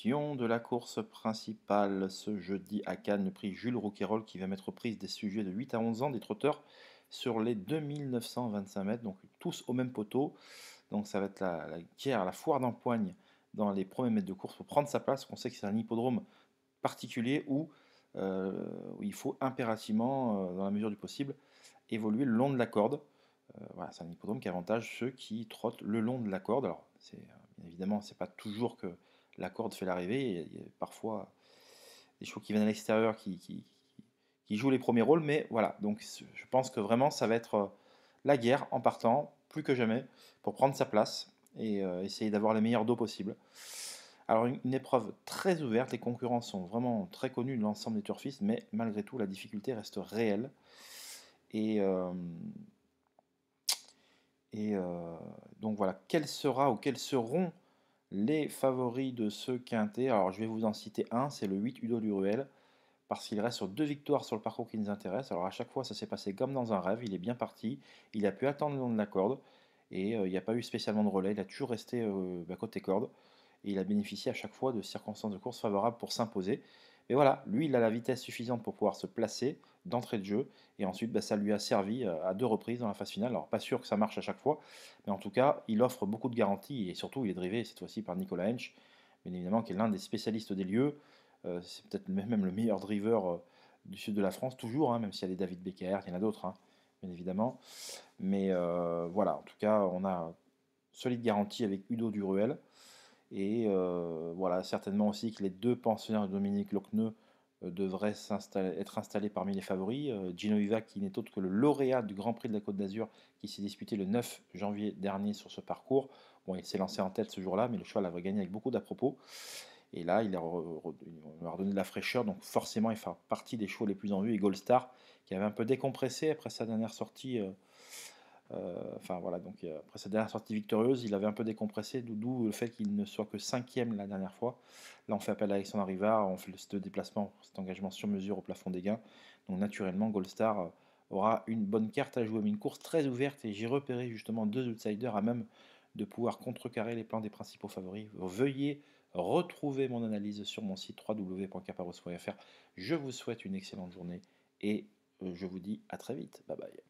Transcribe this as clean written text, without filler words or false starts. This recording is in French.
De la course principale ce jeudi à Cannes, le prix Jules Rouquayrol qui va mettre aux prises des sujets de 8 à 11 ans, des trotteurs sur les 2925 mètres, donc tous au même poteau. Donc ça va être la guerre, la foire d'empoigne dans les premiers mètres de course pour prendre sa place. On sait que c'est un hippodrome particulier où il faut impérativement, dans la mesure du possible, évoluer le long de la corde. Voilà, c'est un hippodrome qui avantage ceux qui trottent le long de la corde. Alors, bien évidemment, c'est pas toujours que la corde fait l'arrivée. Il y a parfois des chevaux qui viennent à l'extérieur qui jouent les premiers rôles. Mais voilà, donc je pense que vraiment, ça va être la guerre en partant, plus que jamais, pour prendre sa place et essayer d'avoir les meilleurs dos possibles. Alors, une épreuve très ouverte, les concurrents sont vraiment très connus de l'ensemble des turfistes, mais malgré tout, la difficulté reste réelle. Et, euh, et donc voilà, quel sera ou quels seront les favoris de ce quintet? Alors je vais vous en citer un, c'est le 8 Udo Duruel, parce qu'il reste sur deux victoires sur le parcours qui nous intéresse. Alors à chaque fois ça s'est passé comme dans un rêve, il est bien parti, il a pu attendre le long de la corde, et il n'y a pas eu spécialement de relais, il a toujours resté côté corde, et il a bénéficié à chaque fois de circonstances de course favorables pour s'imposer. Mais voilà, lui il a la vitesse suffisante pour pouvoir se placer d'entrée de jeu, et ensuite ça lui a servi à deux reprises dans la phase finale. Alors pas sûr que ça marche à chaque fois, mais en tout cas il offre beaucoup de garanties, et surtout il est drivé cette fois-ci par Nicolas Hench, bien évidemment qui est l'un des spécialistes des lieux. C'est peut-être même le meilleur driver du sud de la France, toujours, hein, même s'il y a des David Becker, il y en a d'autres, hein, bien évidemment. Mais voilà, en tout cas, on a solide garantie avec Udo Duruel. Et voilà, certainement aussi que les deux pensionnaires de Dominique Lochneux devraient être installés parmi les favoris. Gino Viva, qui n'est autre que le lauréat du Grand Prix de la Côte d'Azur, qui s'est disputé le 9 janvier dernier sur ce parcours. Bon, il s'est lancé en tête ce jour-là, mais le cheval avait gagné avec beaucoup d'à-propos. Et là, il leur a redonné de la fraîcheur, donc forcément, il fera partie des chevaux les plus en vue. Et Gold Star, qui avait un peu décompressé après sa dernière sortie, enfin voilà, donc après sa dernière sortie victorieuse, il avait un peu décompressé, d'où le fait qu'il ne soit que cinquième la dernière fois. Là, on fait appel à Alexandre Rivard, on fait ce déplacement, cet engagement sur mesure au plafond des gains. Donc naturellement, Gold Star aura une bonne carte à jouer, mais une course très ouverte. Et j'ai repéré justement deux outsiders à même de pouvoir contrecarrer les plans des principaux favoris. Veuillez retrouver mon analyse sur mon site www.caparos.fr. Je vous souhaite une excellente journée et je vous dis à très vite. Bye bye.